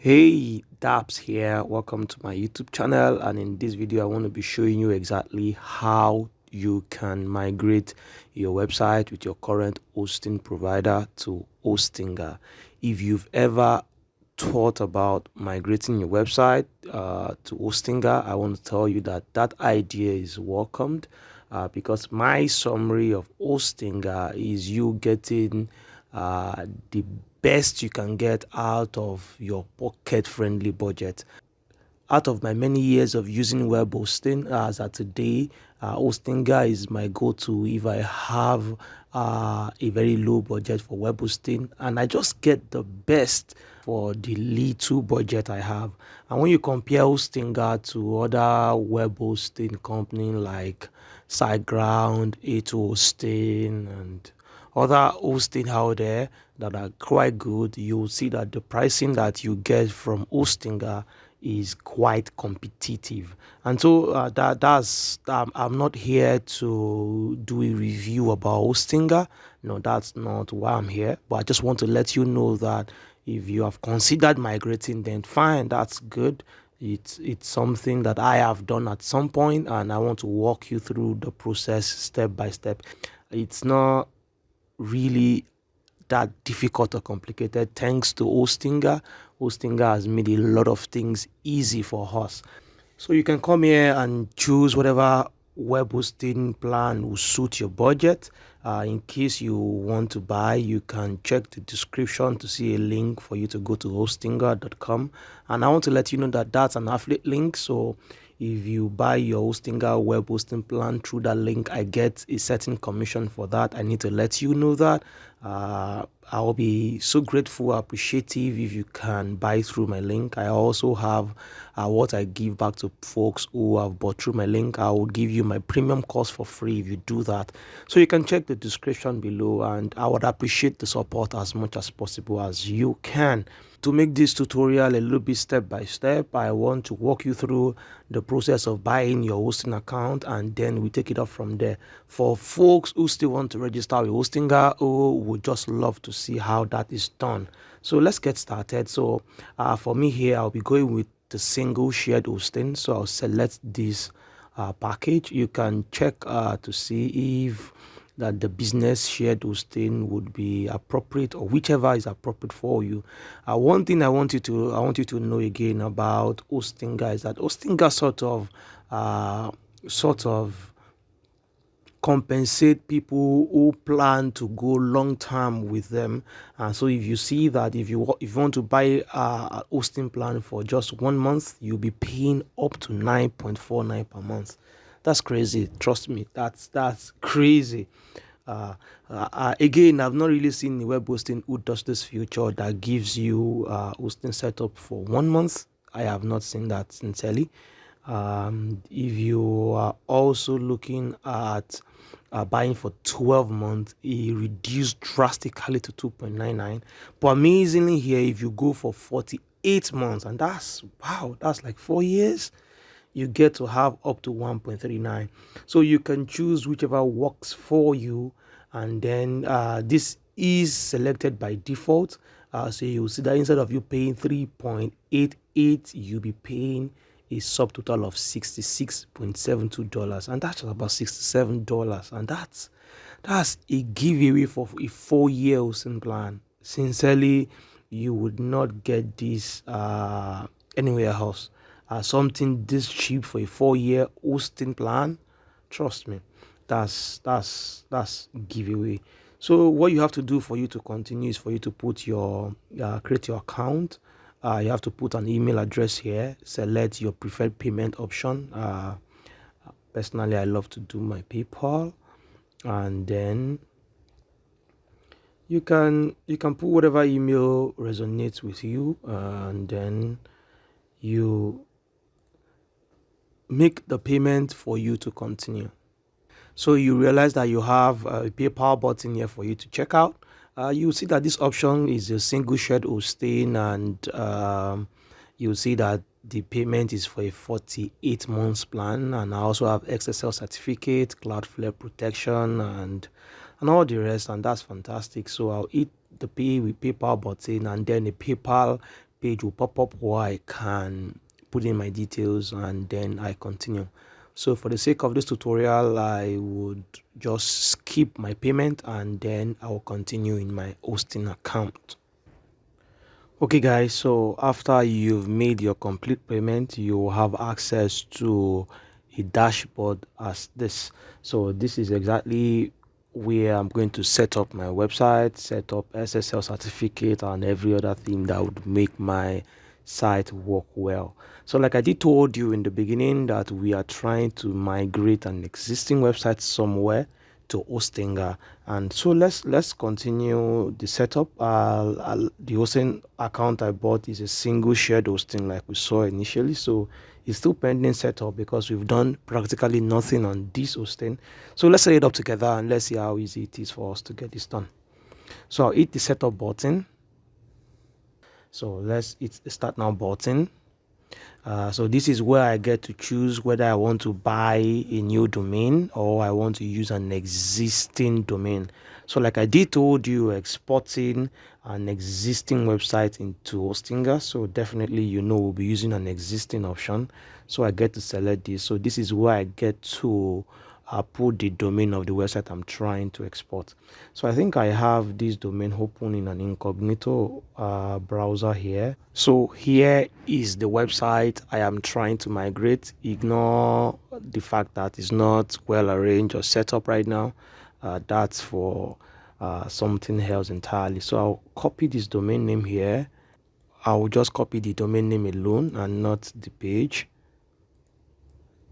Hey, Daps here. Welcome to my YouTube channel, and in this video I want to be showing you exactly how you can migrate your website with your current hosting provider to Hostinger. If you've ever thought about migrating your website to Hostinger, I want to tell you that that idea is welcomed, because my summary of Hostinger is you getting the best you can get out of your pocket-friendly budget. Out of my many years of using web hosting, as at today, Hostinger is my go-to if I have a very low budget for web hosting, and I just get the best for the little budget I have. And when you compare Hostinger to other web hosting companies like SiteGround, A2 Hosting, and other hosting out there that are quite good, you'll see that the pricing that you get from Hostinger is quite competitive. And so that's I'm not here to do a review about Hostinger. No, that's not why I'm here, but I just want to let you know that if you have considered migrating, then fine, that's good. It's something that I have done at some point, and I want to walk you through the process step by step. It's not really that difficult or complicated thanks to Hostinger. Hostinger has made a lot of things easy for us. So you can come here and choose whatever web hosting plan will suit your budget. In case you want to buy, you can check the description to see a link for you to go to hostinger.com. And I want to let you know that that's an affiliate link. So if you buy your Hostinger web hosting plan through that link, I get a certain commission for that. I need to let you know that. I'll be so grateful, appreciative if you can buy through my link. I also have what I give back to folks who have bought through my link. I will give you my premium course for free if you do that. So you can check the description below, and I would appreciate the support as much as possible as you can. To make this tutorial a little bit step by step, I want to walk you through the process of buying your hosting account, and then we take it up from there. For folks who still want to register with Hostinger, who would just love to see how that is done. So let's get started. So for me here, I'll be going with the single shared hosting. So I'll select this package. You can check to see if that the business shared hosting would be appropriate, or whichever is appropriate for you. One thing I want you to know again about Hostinger is that Hostinger sort of compensate people who plan to go long term with them. So if you see that if you want to buy a hosting plan for just 1 month, you'll be paying up to 9.49 per month. That's crazy. Trust me, that's crazy. Again, I've not really seen the web hosting who does this feature that gives you hosting setup for 1 month. I have not seen that sincerely. If you are also looking at buying for 12 months, it reduced drastically to 2.99. But amazingly here, if you go for 48 months, and that's wow, that's like 4 years, you get to have up to 1.39. So you can choose whichever works for you, and then this is selected by default. So you'll see that instead of you paying 3.88, you'll be paying a subtotal of $66.72, and that's about $67, and that's a giveaway for a 4-year hosting plan. Sincerely, you would not get this anywhere else. Something this cheap for a 4-year hosting plan, trust me, that's giveaway. So what you have to do for you to continue is for you to put your create your account. You have to put an email address here, select your preferred payment option. Personally, I love to do my PayPal, and then you can put whatever email resonates with you, and then you make the payment for you to continue. So you realize that you have a PayPal button here for you to check out. You'll see that this option is a single shared hosting, and you'll see that the payment is for a 48 months plan, and I also have XSL certificate, Cloudflare protection, and all the rest, and that's fantastic. So I'll hit the pay with PayPal button, and then a PayPal page will pop up where I can put in my details and then I continue. So for the sake of this tutorial, I would just skip my payment and then I will continue in my hosting account. Okay guys, so after you've made your complete payment, you have access to a dashboard as this. So this is exactly where I'm going to set up my website, set up SSL certificate and every other thing that would make my site work well. So like I did told you in the beginning that we are trying to migrate an existing website somewhere to Hostinger, and so let's continue the setup. The hosting account I bought is a single shared hosting like we saw initially, so it's still pending setup because we've done practically nothing on this hosting. So let's set it up together and let's see how easy it is for us to get this done. So I'll hit the setup button. So let's hit the start now button. So this is where I get to choose whether I want to buy a new domain or I want to use an existing domain. So like I did told you, exporting an existing website into Hostinger. So definitely, we'll be using an existing option. So I get to select this. So this is where I get to put the domain of the website I'm trying to export. So I think I have this domain open in an incognito browser here. So here is the website I am trying to migrate. Ignore the fact that it's not well arranged or set up right now. That's for something else entirely. So I'll copy this domain name here. I'll just copy the domain name alone and not the page,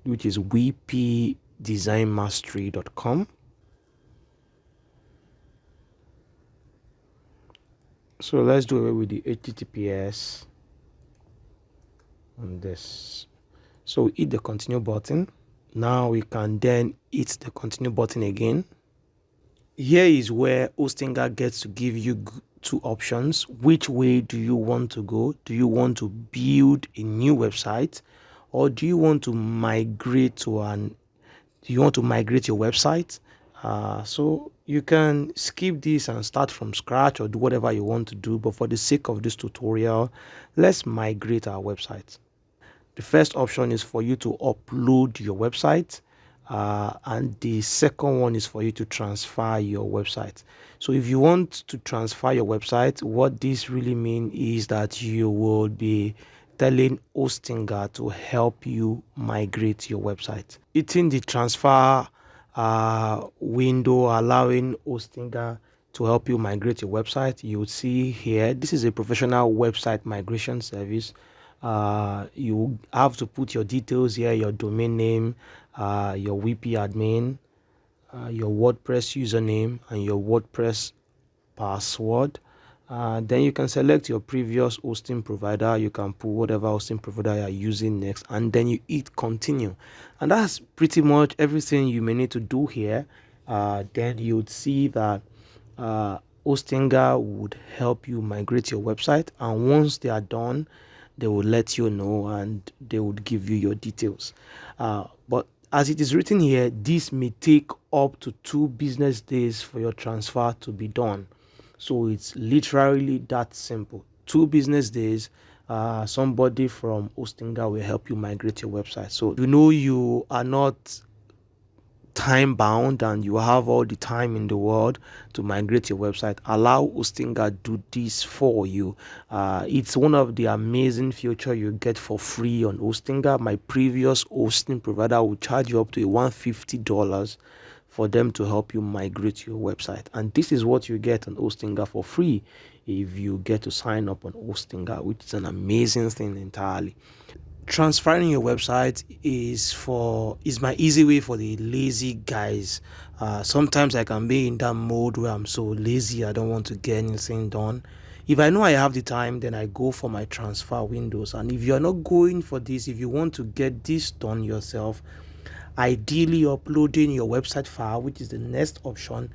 which is wpdesignmastery.com. So let's do away with the HTTPS on this. So hit the continue button. Now we can then hit the continue button again. Here is where Hostinger gets to give you two options. Which way do you want to go? Do you want to build a new website, or do you want to migrate your website? So you can skip this and start from scratch or do whatever you want to do, but for the sake of this tutorial, let's migrate our website. The first option is for you to upload your website, and the second one is for you to transfer your website. So if you want to transfer your website, what this really means is that you will be telling Hostinger to help you migrate your website. Hitting the transfer window allowing Hostinger to help you migrate your website, you will see here this is a professional website migration service. You have to put your details here, your domain name, your WP admin, your WordPress username, and your WordPress password. Then you can select your previous hosting provider. You can put whatever hosting provider you are using next, and then you hit continue. And that's pretty much everything you may need to do here. Then you would see that Hostinger would help you migrate your website, and once they are done, they will let you know and they would give you your details. But as it is written here, this may take up to 2 business days for your transfer to be done. So it's literally that simple. 2 business days, somebody from Hostinger will help you migrate your website. So you are not time bound and you have all the time in the world to migrate your website, allow Hostinger do this for you. It's one of the amazing feature you get for free on Hostinger. My previous hosting provider will charge you up to $150 for them to help you migrate your website, and this is what you get on Hostinger for free if you get to sign up on Hostinger, which is an amazing thing entirely. Transferring your website is my easy way for the lazy guys. Sometimes I can be in that mode where I'm so lazy, I don't want to get anything done. If I know I have the time, then I go for my transfer windows. And if you're not going for this, if you want to get this done yourself, ideally uploading your website file, which is the next option,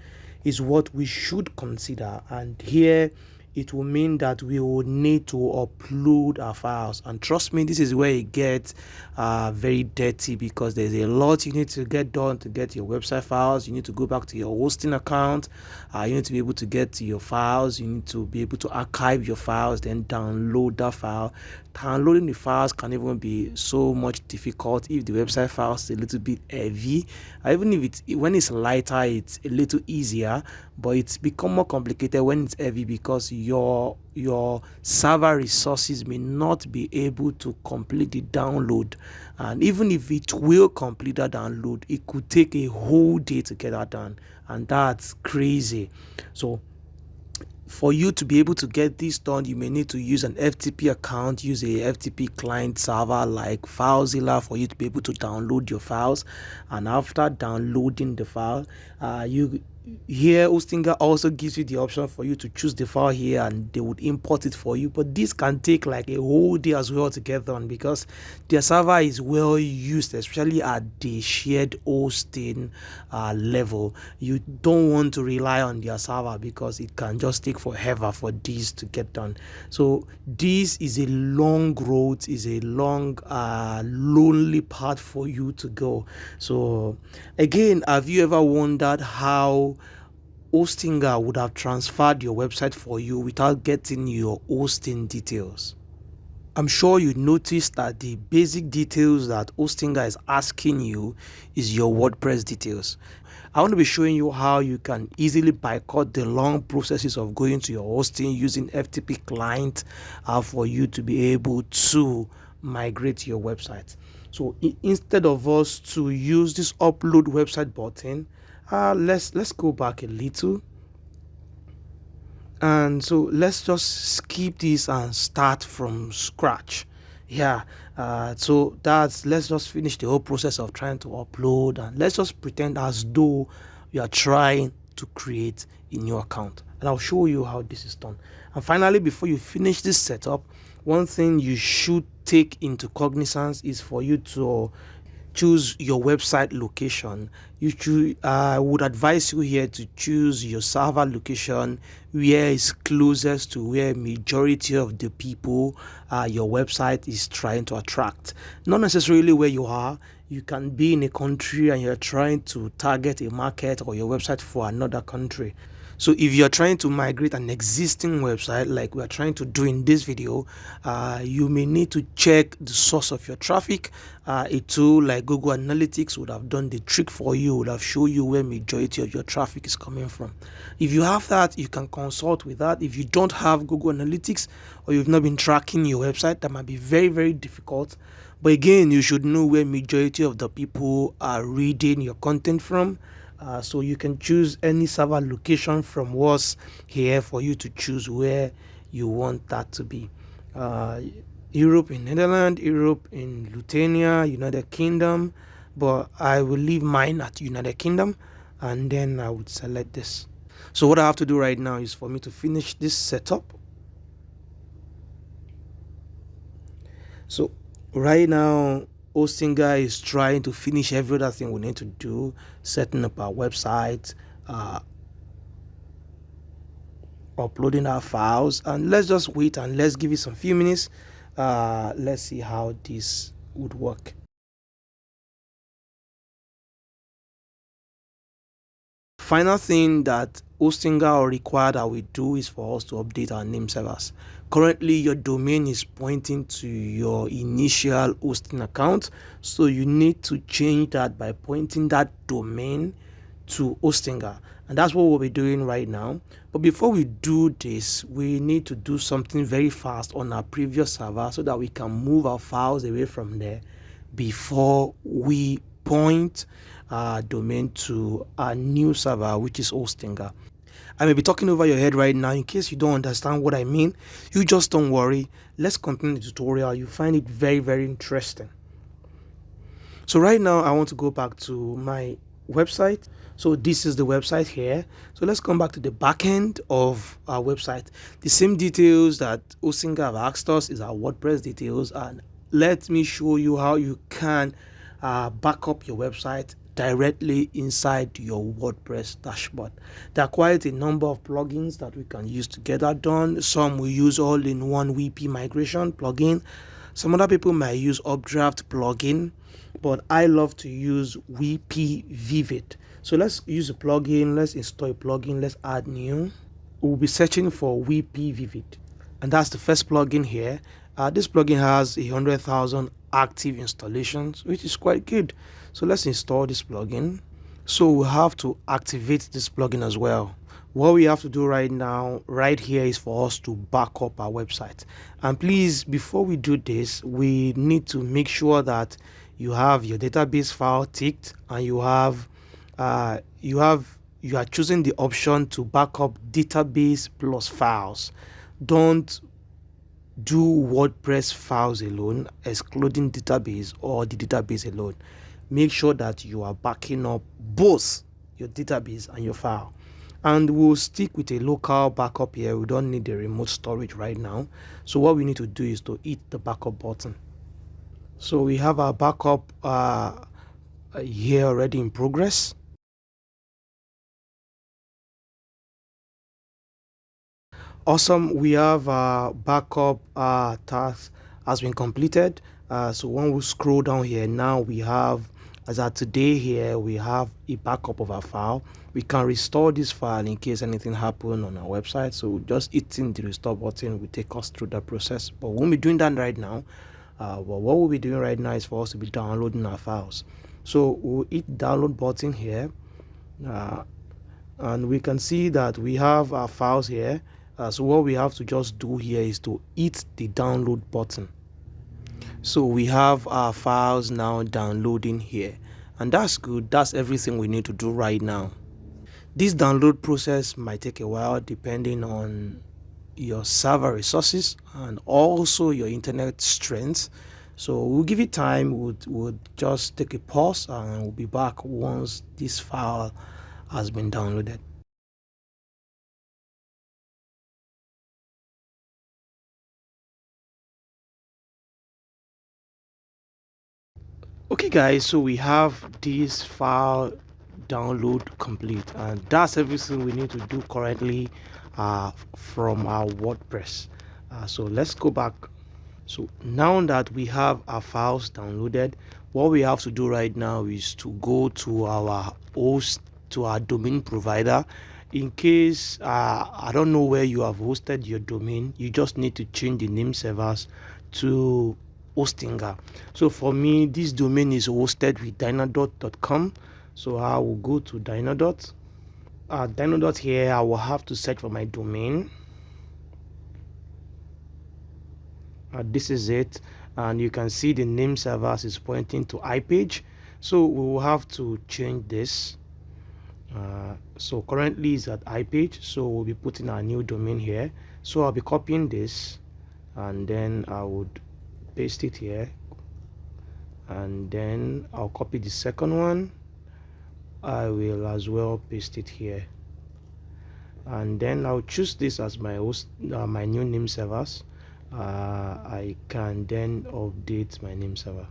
is what we should consider. And here it will mean that we will need to upload our files. And trust me, this is where it gets very dirty, because there's a lot you need to get done to get your website files. You need to go back to your hosting account. You need to be able to get to your files. You need to be able to archive your files, then download that file. Downloading the files can even be so much difficult if the website files is a little bit heavy. Even if when it's lighter, it's a little easier, but it's become more complicated when it's heavy, because your server resources may not be able to complete the download. And even if it will complete that download, it could take a whole day to get that done, and that's crazy. So for you to be able to get this done, you may need to use an FTP account, use a FTP client server like FileZilla for you to be able to download your files. And after downloading the file, Hostinger also gives you the option for you to choose the file here, and they would import it for you. But this can take like a whole day as well to get done, because their server is well used, especially at the shared hosting level. You don't want to rely on their server, because it can just take forever for this to get done. So this is a long road, is a long lonely path for you to go. So again, have you ever wondered how Hostinger would have transferred your website for you without getting your hosting details? I'm sure you noticed that the basic details that Hostinger is asking you is your WordPress details. I want to be showing you how you can easily boycott the long processes of going to your hosting using FTP client for you to be able to migrate your website. So instead of us to use this upload website button, let's go back a little. And so let's just skip this and start from scratch. So let's just finish the whole process of trying to upload, and let's just pretend as though we are trying to create a new account, and I'll show you how this is done. And finally, before you finish this setup, one thing you should take into cognizance is for you to choose your website location. I would advise you here to choose your server location where is closest to where majority of the people your website is trying to attract. Not necessarily where you are. You can be in a country and you're trying to target a market or your website for another country. So if you're trying to migrate an existing website like we are trying to do in this video, you may need to check the source of your traffic. A tool like Google Analytics would have done the trick for you, would have shown you where majority of your traffic is coming from. If you have that, you can consult with that. If you don't have Google Analytics or you've not been tracking your website, that might be very, very difficult. But again, you should know where majority of the people are reading your content from. So you can choose any server location from what's here for you to choose where you want that to be. Europe in Netherlands, Europe in Lithuania, United Kingdom, but I will leave mine at United Kingdom, and then I would select this. So what I have to do right now is for me to finish this setup. So right now, Hostinger is trying to finish every other thing we need to do, setting up our website, uploading our files, and let's just wait and let's give it some few minutes. Let's see how this would work. Final thing that Hostinger required that we do is for us to update our name servers. Currently, your domain is pointing to your initial hosting account, so you need to change that by pointing that domain to Hostinger, and that's what we'll be doing right now. But before we do this, we need to do something very fast on our previous server so that we can move our files away from there before we point our domain to our new server, which is Hostinger. I may be talking over your head right now. In case you don't understand what I mean, you just don't worry. Let's continue the tutorial. You find it very, very interesting. So right now I want to go back to my website. So this is the website here. So let's come back to the back end of our website. The same details that Hostinger have asked us is our WordPress details, and let me show you how you can back up your website directly inside your WordPress dashboard. There are quite a number of plugins that we can use to get that done. Some will use all-in-one WP migration plugin. Some other people might use Updraft plugin, but I love to use WP Vivid. So let's use a plugin. Let's install a plugin. Let's add new. We'll be searching for WP Vivid, and that's the first plugin here. This plugin has 100,000 active installations, which is quite good. So let's install this plugin. So we have to activate this plugin as well. What we have to do right now, right here, is for us to back up our website. And please, before we do this, we need to make sure that you have your database file ticked, and you are choosing the option to back up database plus files. Don't do WordPress files alone, excluding database, or the database alone. Make sure that you are backing up both your database and your file. And we'll stick with a local backup here. We don't need the remote storage right now. So what we need to do is to hit the backup button. So we have our backup here already in progress. Awesome. We have backup task has been completed. So when we scroll down here, now we have, as at today here, we have a backup of our file. We can restore this file in case anything happened on our website. So just hitting the restore button will take us through that process. But we won't be doing that right now. What we'll be doing right now is for us to be downloading our files. So we'll hit download button here. And we can see that we have our files here. So what we have to just do here is to hit the download button. So we have our files now downloading here, and that's good. That's everything we need to do right now. This download process might take a while depending on your server resources and also your internet strength. So we'll give it time. We'll just take a pause, and we'll be back once this file has been downloaded. Okay guys, so we have this file download complete, and that's everything we need to do currently from our WordPress. So let's go back. So now that we have our files downloaded, what we have to do right now is to go to our host, to our domain provider. In case I don't know where you have hosted your domain, you just need to change the name servers to Hostinger. So for me, this domain is hosted with dynadot.com. So I will go to Dynadot. Dynadot here, I will have to search for my domain. This is it, and you can see the name servers is pointing to iPage. So we will have to change this. So currently it's at iPage, so we'll be putting our new domain here. So I'll be copying this, and then I would paste it here, and then I'll copy the second one. I will as well paste it here, and then I'll choose this as my host, my new name servers. I can then update my name server.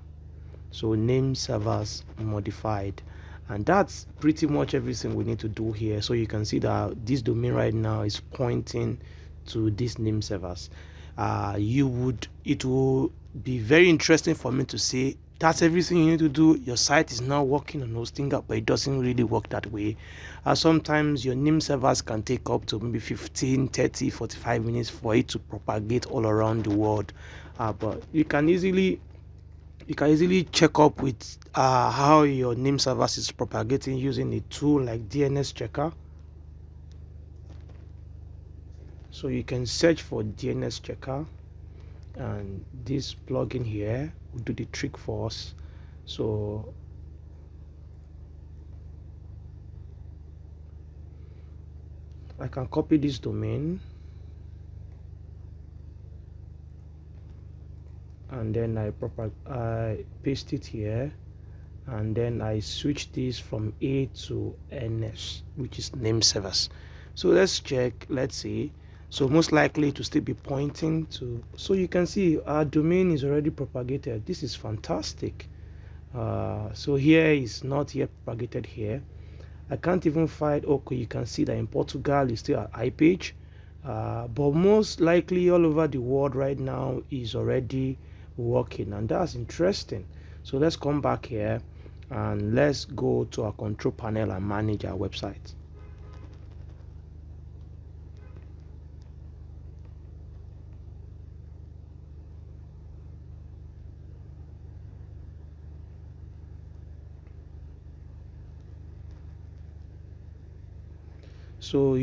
So name servers modified, and that's pretty much everything we need to do here. So you can see that this domain right now is pointing to these name servers. It will be very interesting for me to say that's everything you need to do. Your site is now working on Hostinger, but it doesn't really work that way. Sometimes your name servers can take up to maybe 15, 30, 45 minutes for it to propagate all around the world. But you can easily check up with how your name servers is propagating using a tool like DNS checker. So you can search for DNS checker, and this plugin here will do the trick for us. So I can copy this domain, and then I paste it here, and then I switch this from A to NS, which is name servers. So let's check. Let's see. So most likely to still be pointing to, so you can see our domain is already propagated. This is fantastic. So here is not yet propagated here. I can't even find. Okay, you can see that in Portugal is still at high page, but most likely all over the world right now is already working, and that's interesting. So let's come back here and let's go to our control panel and manage our website. So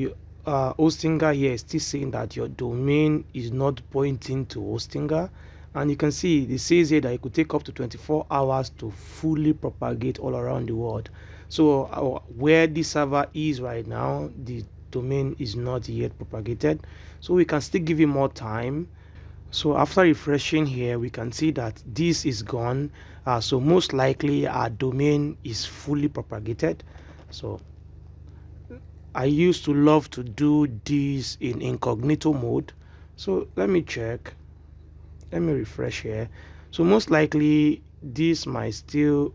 Hostinger here is still saying that your domain is not pointing to Hostinger, and you can see it says here that it could take up to 24 hours to fully propagate all around the world. So where this server is right now, the domain is not yet propagated, so we can still give it more time. So after refreshing here, we can see that this is gone. So most likely our domain is fully propagated. So I used to love to do this in incognito mode. So let me check. Let me refresh here. So most likely this might still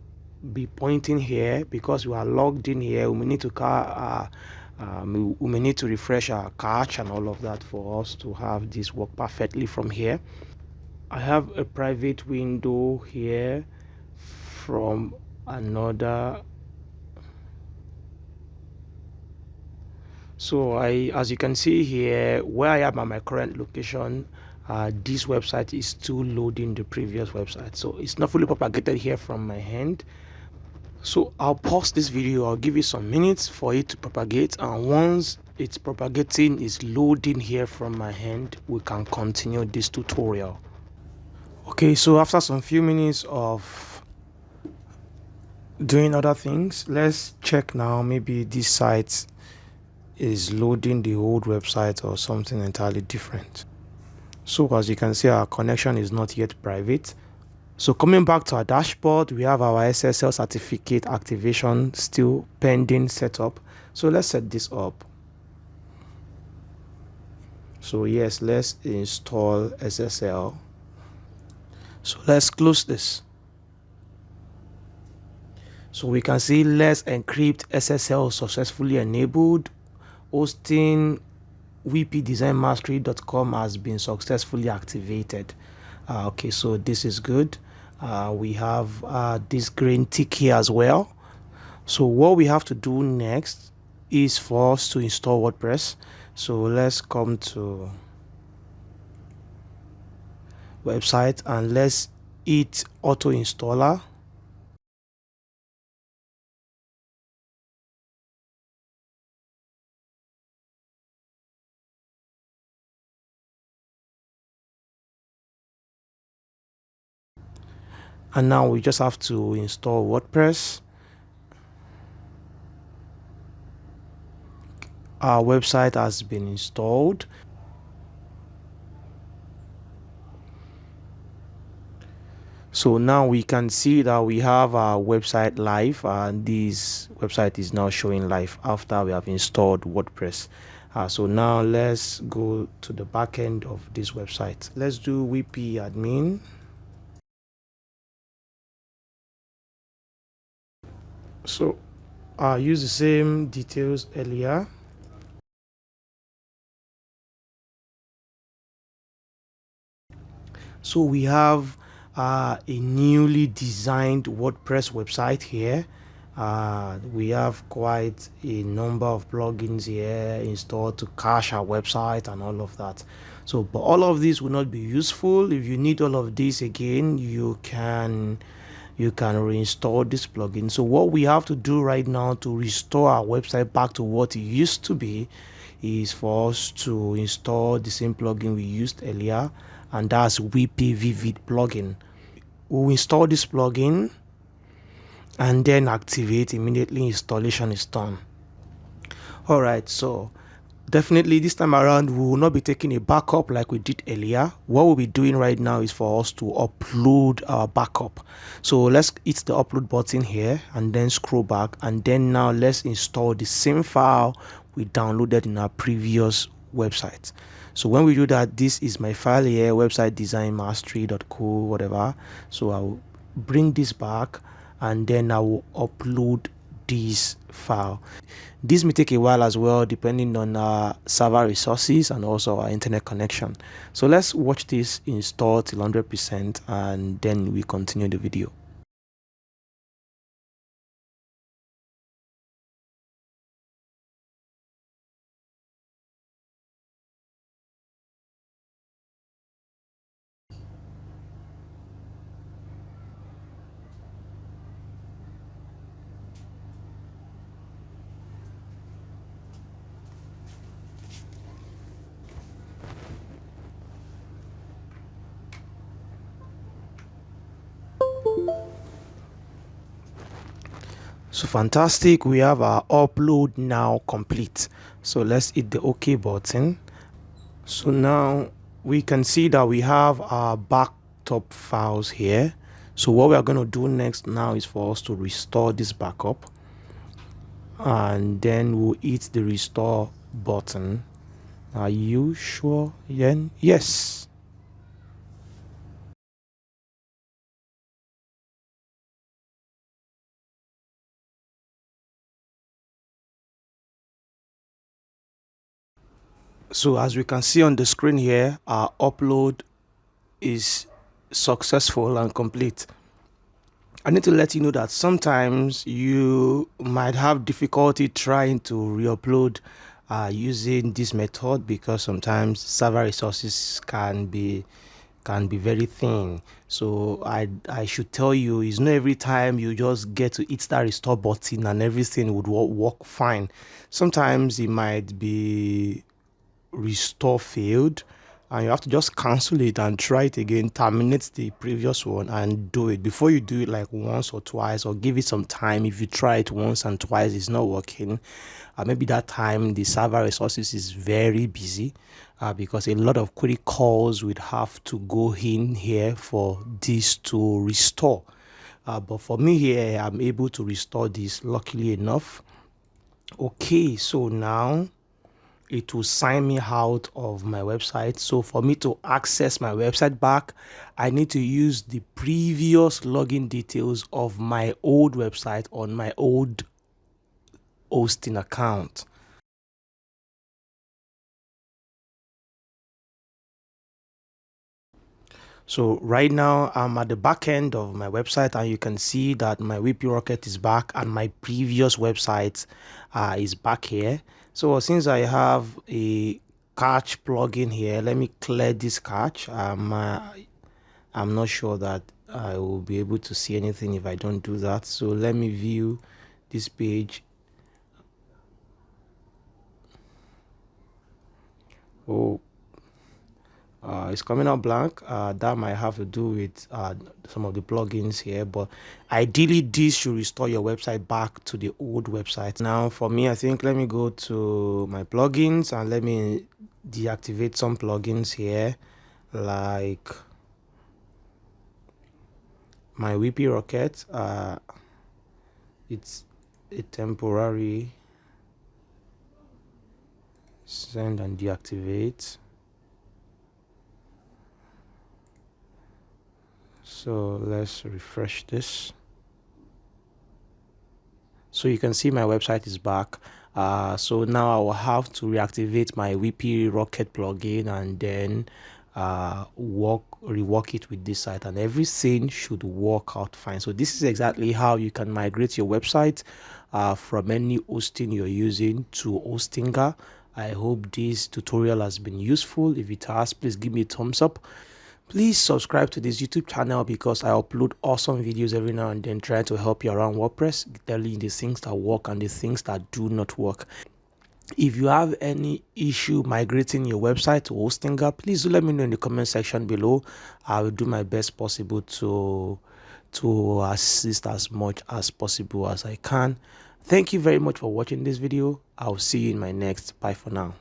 be pointing here because we are logged in here. We may need to we may need to refresh our cache and all of that for us to have this work perfectly from here. I have a private window here from another. So as you can see here, where I am at my current location, this website is still loading the previous website. So it's not fully propagated here from my hand. So I'll pause this video. I'll give you some minutes for it to propagate. And once it's propagating, is loading here from my hand, we can continue this tutorial. Okay, so after some few minutes of doing other things, let's check now. Maybe this site is loading the old website or something entirely different. So as you can see, our connection is not yet private. So coming back to our dashboard, we have our SSL certificate activation still pending setup. So let's set this up. So yes, let's install SSL. So let's close this. So we can see let's encrypt SSL successfully enabled. Hosting wpdesignmastery.com has been successfully activated. Okay, so this is good. We have this green tick here as well. So what we have to do next is for us to install WordPress. So let's come to website and let's hit auto installer. And now we just have to install WordPress. Our website has been installed. So now we can see that we have our website live, and this website is now showing live after we have installed WordPress. So now let's go to the back end of this website. Let's do wp admin. So use the same details earlier. So we have a newly designed WordPress website here. We have quite a number of plugins here installed to cache our website and all of that. So but all of this will not be useful. If you need all of this again, you can reinstall this plugin. So what we have to do right now to restore our website back to what it used to be is for us to install the same plugin we used earlier, and that's WP Vivid plugin. We'll install this plugin and then activate immediately installation is done. All right, so definitely this time around we will not be taking a backup like we did earlier. What we'll be doing right now is for us to upload our backup. So let's hit the upload button here and then scroll back, and then now let's install the same file we downloaded in our previous website. So when we do that, this is my file here, website design mastery.co whatever. So I'll bring this back and then I will upload this file. This may take a while as well, depending on our server resources and also our internet connection. So let's watch this install till 100% and then we continue the video. So fantastic, we have our upload now complete. So let's hit the OK button. So now we can see that we have our backup files here. So what we are going to do next now is for us to restore this backup, and then we'll hit the restore button. Are you sure? Yes. So as we can see on the screen here, our upload is successful and complete. I need to let you know that sometimes you might have difficulty trying to re-upload using this method, because sometimes server resources can be very thin. So I should tell you, it's not every time you just get to hit that restore button and everything would work fine. Sometimes it might be restore failed and you have to just cancel it and try it again, terminate the previous one and do it. Before you do it like once or twice, or give it some time. If you try it once and twice it's not working, maybe that time the server resources is very busy, because a lot of query calls would have to go in here for this to restore. But for me here, I'm able to restore this, luckily enough. Okay, so now it will sign me out of my website. So for me to access my website back, I need to use the previous login details of my old website on my old hosting account. So right now I'm at the back end of my website, and you can see that my WP Rocket is back and my previous website is back here. So since I have a cache plugin here, let me clear this cache. I'm not sure that I will be able to see anything if I don't do that. So let me view this page. Oh, it's coming out blank. That might have to do with some of the plugins here, but ideally this should restore your website back to the old website. Now for me, I think let me go to my plugins and let me deactivate some plugins here, like my WP Rocket. It's a temporary send and deactivate. So let's refresh this. So you can see my website is back. So now I will have to reactivate my WP Rocket plugin and then rework it with this site, and everything should work out fine. So this is exactly how you can migrate your website from any hosting you're using to Hostinger. I hope this tutorial has been useful. If it has, please give me a thumbs up. Please subscribe to this YouTube channel, because I upload awesome videos every now and then trying to help you around WordPress, telling you the things that work and the things that do not work. If you have any issue migrating your website to Hostinger, please do let me know in the comment section below. I will do my best possible to assist as much as possible as I can. Thank you very much for watching this video. I'll see you in my next. Bye for now.